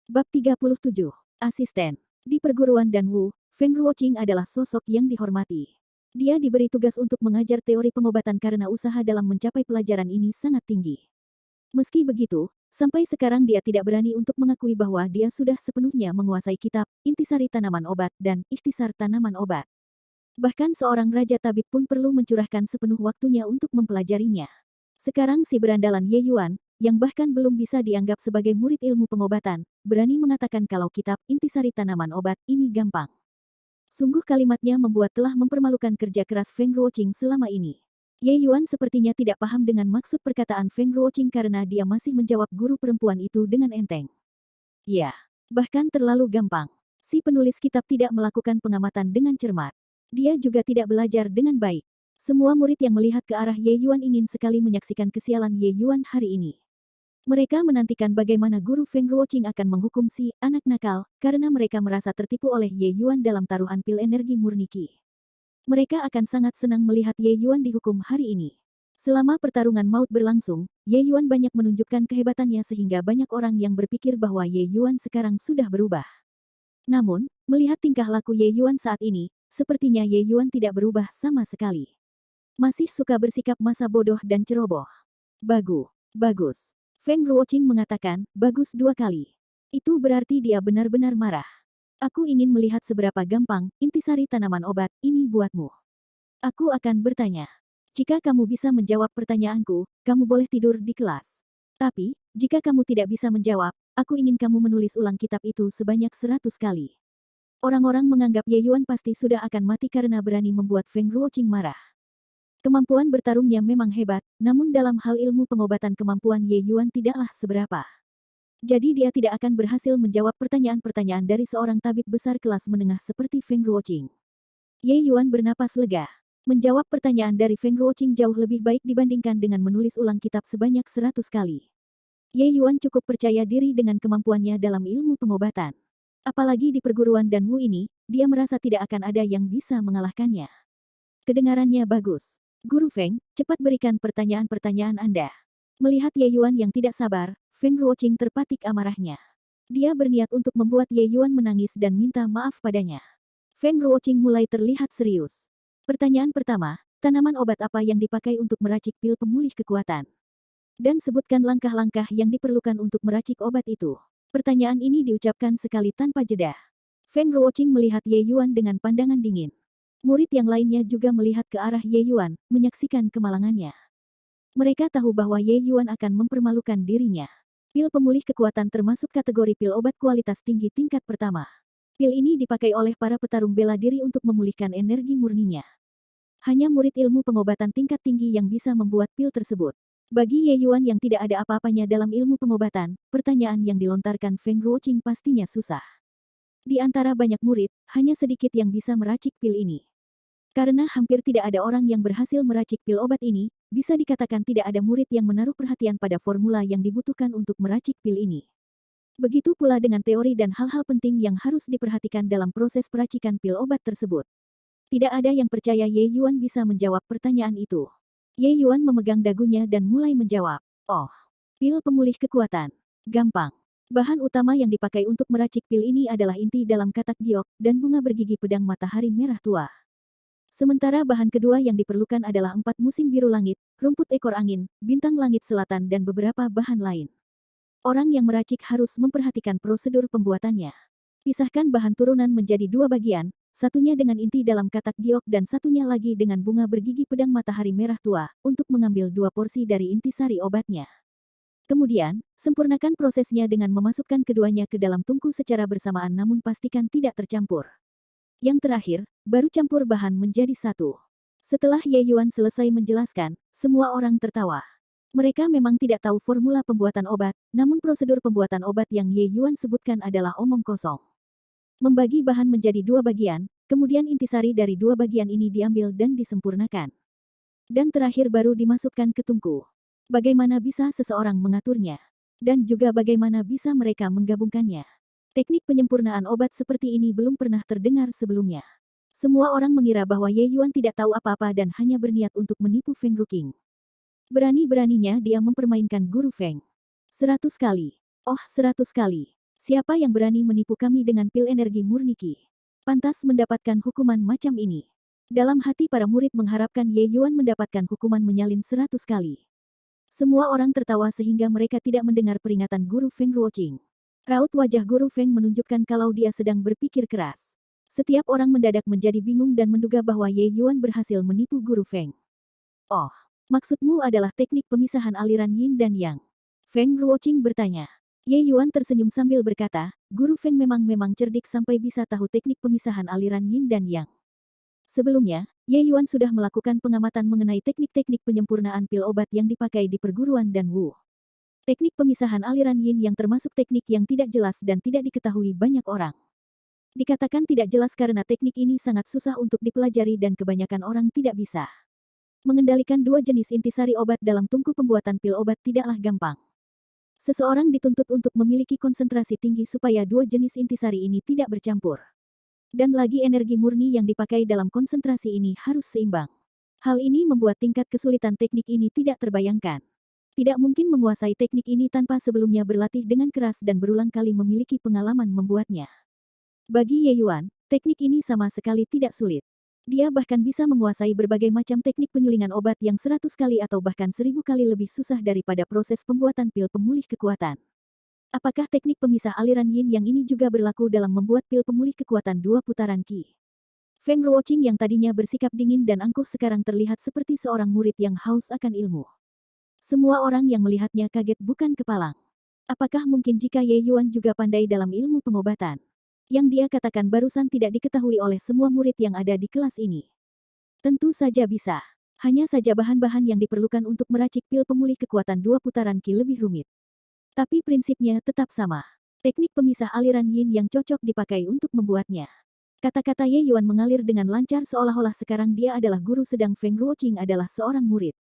Bab 37. Asisten. Di perguruan Danwu, Feng Ruoqing adalah sosok yang dihormati. Dia diberi tugas untuk mengajar teori pengobatan karena usaha dalam mencapai pelajaran ini sangat tinggi. Meski begitu, sampai sekarang dia tidak berani untuk mengakui bahwa dia sudah sepenuhnya menguasai kitab, intisari tanaman obat, dan ikhtisar tanaman obat. Bahkan seorang raja tabib pun perlu mencurahkan sepenuh waktunya untuk mempelajarinya. Sekarang si berandalan Ye Yuan, yang bahkan belum bisa dianggap sebagai murid ilmu pengobatan, berani mengatakan kalau kitab intisari tanaman obat ini gampang. Sungguh kalimatnya membuat telah mempermalukan kerja keras Feng Ruoqing selama ini. Ye Yuan sepertinya tidak paham dengan maksud perkataan Feng Ruoqing karena dia masih menjawab guru perempuan itu dengan enteng. Ya, bahkan terlalu gampang. Si penulis kitab tidak melakukan pengamatan dengan cermat. Dia juga tidak belajar dengan baik. Semua murid yang melihat ke arah Ye Yuan ingin sekali menyaksikan kesialan Ye Yuan hari ini. Mereka menantikan bagaimana guru Feng Ruoqing akan menghukum si anak nakal, karena mereka merasa tertipu oleh Ye Yuan dalam taruhan pil energi murni Qi. Mereka akan sangat senang melihat Ye Yuan dihukum hari ini. Selama pertarungan maut berlangsung, Ye Yuan banyak menunjukkan kehebatannya sehingga banyak orang yang berpikir bahwa Ye Yuan sekarang sudah berubah. Namun, melihat tingkah laku Ye Yuan saat ini, sepertinya Ye Yuan tidak berubah sama sekali. Masih suka bersikap masa bodoh dan ceroboh. Bagus. Feng Ruoqing mengatakan, bagus 2 kali. Itu berarti dia benar-benar marah. Aku ingin melihat seberapa gampang intisari tanaman obat ini buatmu. Aku akan bertanya. Jika kamu bisa menjawab pertanyaanku, kamu boleh tidur di kelas. Tapi, jika kamu tidak bisa menjawab, aku ingin kamu menulis ulang kitab itu sebanyak 100 kali. Orang-orang menganggap Ye Yuan pasti sudah akan mati karena berani membuat Feng Ruoqing marah. Kemampuan bertarungnya memang hebat, namun dalam hal ilmu pengobatan kemampuan Ye Yuan tidaklah seberapa. Jadi dia tidak akan berhasil menjawab pertanyaan-pertanyaan dari seorang tabib besar kelas menengah seperti Feng Ruoqing. Ye Yuan bernapas lega. Menjawab pertanyaan dari Feng Ruoqing jauh lebih baik dibandingkan dengan menulis ulang kitab sebanyak 100 kali. Ye Yuan cukup percaya diri dengan kemampuannya dalam ilmu pengobatan. Apalagi di perguruan Danwu ini, dia merasa tidak akan ada yang bisa mengalahkannya. Kedengarannya bagus. Guru Feng, cepat berikan pertanyaan-pertanyaan Anda. Melihat Ye Yuan yang tidak sabar, Feng Ruoqing terpatik amarahnya. Dia berniat untuk membuat Ye Yuan menangis dan minta maaf padanya. Feng Ruoqing mulai terlihat serius. Pertanyaan pertama, tanaman obat apa yang dipakai untuk meracik pil pemulih kekuatan? Dan sebutkan langkah-langkah yang diperlukan untuk meracik obat itu. Pertanyaan ini diucapkan sekali tanpa jeda. Feng Ruoqing melihat Ye Yuan dengan pandangan dingin. Murid yang lainnya juga melihat ke arah Ye Yuan, menyaksikan kemalangannya. Mereka tahu bahwa Ye Yuan akan mempermalukan dirinya. Pil pemulih kekuatan termasuk kategori pil obat kualitas tinggi tingkat pertama. Pil ini dipakai oleh para petarung bela diri untuk memulihkan energi murninya. Hanya murid ilmu pengobatan tingkat tinggi yang bisa membuat pil tersebut. Bagi Ye Yuan yang tidak ada apa-apanya dalam ilmu pengobatan, pertanyaan yang dilontarkan Feng Ruoqing pastinya susah. Di antara banyak murid, hanya sedikit yang bisa meracik pil ini. Karena hampir tidak ada orang yang berhasil meracik pil obat ini, bisa dikatakan tidak ada murid yang menaruh perhatian pada formula yang dibutuhkan untuk meracik pil ini. Begitu pula dengan teori dan hal-hal penting yang harus diperhatikan dalam proses peracikan pil obat tersebut. Tidak ada yang percaya Ye Yuan bisa menjawab pertanyaan itu. Ye Yuan memegang dagunya dan mulai menjawab. Oh, pil pemulih kekuatan. Gampang. Bahan utama yang dipakai untuk meracik pil ini adalah inti dalam katak giok dan bunga bergigi pedang matahari merah tua. Sementara bahan kedua yang diperlukan adalah 4 musim biru langit, rumput ekor angin, bintang langit selatan dan beberapa bahan lain. Orang yang meracik harus memperhatikan prosedur pembuatannya. Pisahkan bahan turunan menjadi 2 bagian, satunya dengan inti dalam katak giok dan satunya lagi dengan bunga bergigi pedang matahari merah tua, untuk mengambil 2 porsi dari intisari obatnya. Kemudian, sempurnakan prosesnya dengan memasukkan keduanya ke dalam tungku secara bersamaan namun pastikan tidak tercampur. Yang terakhir, baru campur bahan menjadi satu. Setelah Ye Yuan selesai menjelaskan, semua orang tertawa. Mereka memang tidak tahu formula pembuatan obat, namun prosedur pembuatan obat yang Ye Yuan sebutkan adalah omong kosong. Membagi bahan menjadi 2 bagian, kemudian intisari dari 2 bagian ini diambil dan disempurnakan. Dan terakhir baru dimasukkan ke tungku. Bagaimana bisa seseorang mengaturnya? Dan juga bagaimana bisa mereka menggabungkannya? Teknik penyempurnaan obat seperti ini belum pernah terdengar sebelumnya. Semua orang mengira bahwa Ye Yuan tidak tahu apa-apa dan hanya berniat untuk menipu Feng Ruoqing. Berani-beraninya dia mempermainkan guru Feng. 100 kali. Oh, 100 kali. Siapa yang berani menipu kami dengan pil energi murni Qi? Pantas mendapatkan hukuman macam ini. Dalam hati para murid mengharapkan Ye Yuan mendapatkan hukuman menyalin 100 kali. Semua orang tertawa sehingga mereka tidak mendengar peringatan Guru Feng Ruoqing. Raut wajah Guru Feng menunjukkan kalau dia sedang berpikir keras. Setiap orang mendadak menjadi bingung dan menduga bahwa Ye Yuan berhasil menipu Guru Feng. Oh, maksudmu adalah teknik pemisahan aliran Yin dan Yang? Feng Ruoqing bertanya. Ye Yuan tersenyum sambil berkata, Guru Feng memang cerdik sampai bisa tahu teknik pemisahan aliran Yin dan Yang. Sebelumnya, Ye Yuan sudah melakukan pengamatan mengenai teknik-teknik penyempurnaan pil obat yang dipakai di perguruan dan Wu. Teknik pemisahan aliran Yin yang termasuk teknik yang tidak jelas dan tidak diketahui banyak orang. Dikatakan tidak jelas karena teknik ini sangat susah untuk dipelajari dan kebanyakan orang tidak bisa. Mengendalikan dua jenis intisari obat dalam tungku pembuatan pil obat tidaklah gampang. Seseorang dituntut untuk memiliki konsentrasi tinggi supaya dua jenis intisari ini tidak bercampur. Dan lagi energi murni yang dipakai dalam konsentrasi ini harus seimbang. Hal ini membuat tingkat kesulitan teknik ini tidak terbayangkan. Tidak mungkin menguasai teknik ini tanpa sebelumnya berlatih dengan keras dan berulang kali memiliki pengalaman membuatnya. Bagi Ye Yuan, teknik ini sama sekali tidak sulit. Dia bahkan bisa menguasai berbagai macam teknik penyulingan obat yang 100 kali atau bahkan 1000 kali lebih susah daripada proses pembuatan pil pemulih kekuatan. Apakah teknik pemisah aliran Yin yang ini juga berlaku dalam membuat pil pemulih kekuatan 2 putaran Qi? Feng Ruoqing yang tadinya bersikap dingin dan angkuh sekarang terlihat seperti seorang murid yang haus akan ilmu. Semua orang yang melihatnya kaget bukan kepalang. Apakah mungkin jika Ye Yuan juga pandai dalam ilmu pengobatan? Yang dia katakan barusan tidak diketahui oleh semua murid yang ada di kelas ini. Tentu saja bisa. Hanya saja bahan-bahan yang diperlukan untuk meracik pil pemulih kekuatan 2 putaran Qi lebih rumit. Tapi prinsipnya tetap sama. Teknik pemisah aliran Yin yang cocok dipakai untuk membuatnya. Kata-kata Ye Yuan mengalir dengan lancar seolah-olah sekarang dia adalah guru sedang Feng Ruoqing adalah seorang murid.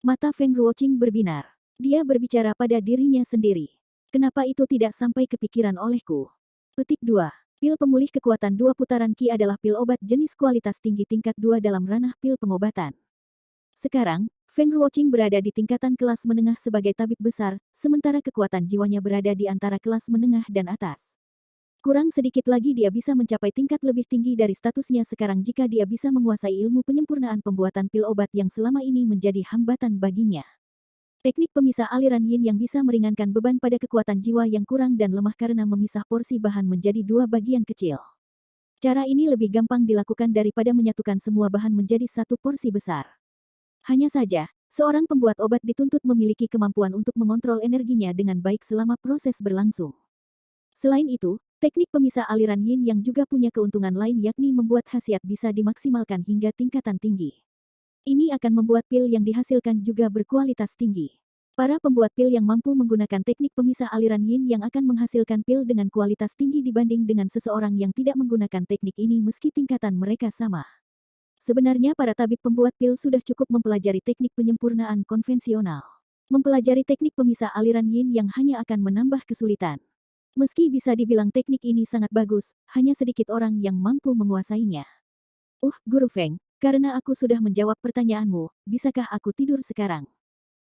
Mata Feng Ruoqing berbinar. Dia berbicara pada dirinya sendiri. Kenapa itu tidak sampai kepikiran olehku? Petik 2. Pil pemulih kekuatan 2 putaran Qi adalah pil obat jenis kualitas tinggi tingkat 2 dalam ranah pil pengobatan. Sekarang, Feng Ruoqing berada di tingkatan kelas menengah sebagai tabib besar, sementara kekuatan jiwanya berada di antara kelas menengah dan atas. Kurang sedikit lagi dia bisa mencapai tingkat lebih tinggi dari statusnya sekarang jika dia bisa menguasai ilmu penyempurnaan pembuatan pil obat yang selama ini menjadi hambatan baginya. Teknik pemisah aliran Yin yang bisa meringankan beban pada kekuatan jiwa yang kurang dan lemah karena memisah porsi bahan menjadi 2 bagian kecil. Cara ini lebih gampang dilakukan daripada menyatukan semua bahan menjadi satu porsi besar. Hanya saja, seorang pembuat obat dituntut memiliki kemampuan untuk mengontrol energinya dengan baik selama proses berlangsung. Selain itu, teknik pemisah aliran Yin yang juga punya keuntungan lain yakni membuat khasiat bisa dimaksimalkan hingga tingkatan tinggi. Ini akan membuat pil yang dihasilkan juga berkualitas tinggi. Para pembuat pil yang mampu menggunakan teknik pemisah aliran Yin yang akan menghasilkan pil dengan kualitas tinggi dibanding dengan seseorang yang tidak menggunakan teknik ini meski tingkatan mereka sama. Sebenarnya para tabib pembuat pil sudah cukup mempelajari teknik penyempurnaan konvensional. Mempelajari teknik pemisah aliran Yin yang hanya akan menambah kesulitan. Meski bisa dibilang teknik ini sangat bagus, hanya sedikit orang yang mampu menguasainya. Guru Feng. Karena aku sudah menjawab pertanyaanmu, bisakah aku tidur sekarang?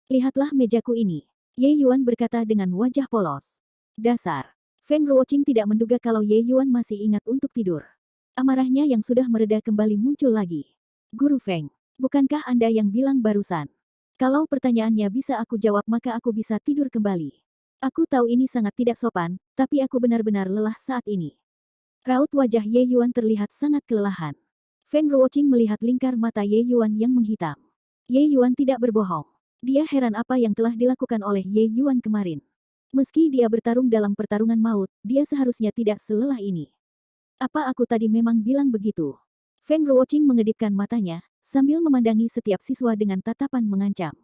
Lihatlah mejaku ini. Ye Yuan berkata dengan wajah polos. Dasar. Feng Ruoqing tidak menduga kalau Ye Yuan masih ingat untuk tidur. Amarahnya yang sudah mereda kembali muncul lagi. Guru Feng, bukankah Anda yang bilang barusan? Kalau pertanyaannya bisa aku jawab maka aku bisa tidur kembali. Aku tahu ini sangat tidak sopan, tapi aku benar-benar lelah saat ini. Raut wajah Ye Yuan terlihat sangat kelelahan. Feng Ruoqing melihat lingkar mata Ye Yuan yang menghitam. Ye Yuan tidak berbohong. Dia heran apa yang telah dilakukan oleh Ye Yuan kemarin. Meski dia bertarung dalam pertarungan maut, dia seharusnya tidak selelah ini. Apa aku tadi memang bilang begitu? Feng Ruoqing mengedipkan matanya, sambil memandangi setiap siswa dengan tatapan mengancam.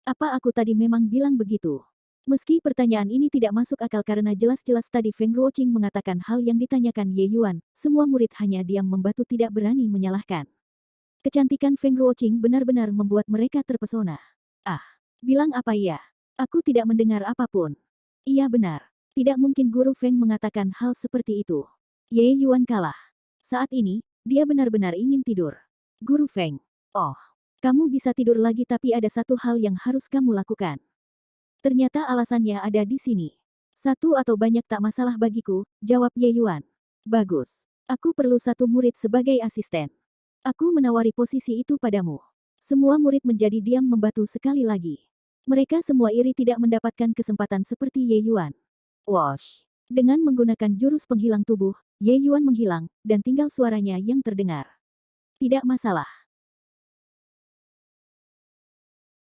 Apa aku tadi memang bilang begitu? Meski pertanyaan ini tidak masuk akal karena jelas-jelas tadi Feng Ruoqing mengatakan hal yang ditanyakan Ye Yuan, semua murid hanya diam membatu tidak berani menyalahkan. Kecantikan Feng Ruoqing benar-benar membuat mereka terpesona. Bilang apa ya? Aku tidak mendengar apapun. Iya benar. Tidak mungkin Guru Feng mengatakan hal seperti itu. Ye Yuan kalah. Saat ini, dia benar-benar ingin tidur. Guru Feng. Kamu bisa tidur lagi tapi ada satu hal yang harus kamu lakukan. Ternyata alasannya ada di sini. Satu atau banyak tak masalah bagiku, jawab Ye Yuan. Bagus. Aku perlu satu murid sebagai asisten. Aku menawari posisi itu padamu. Semua murid menjadi diam membatu sekali lagi. Mereka semua iri tidak mendapatkan kesempatan seperti Ye Yuan. Wash. Dengan menggunakan jurus penghilang tubuh, Ye Yuan menghilang, dan tinggal suaranya yang terdengar. Tidak masalah.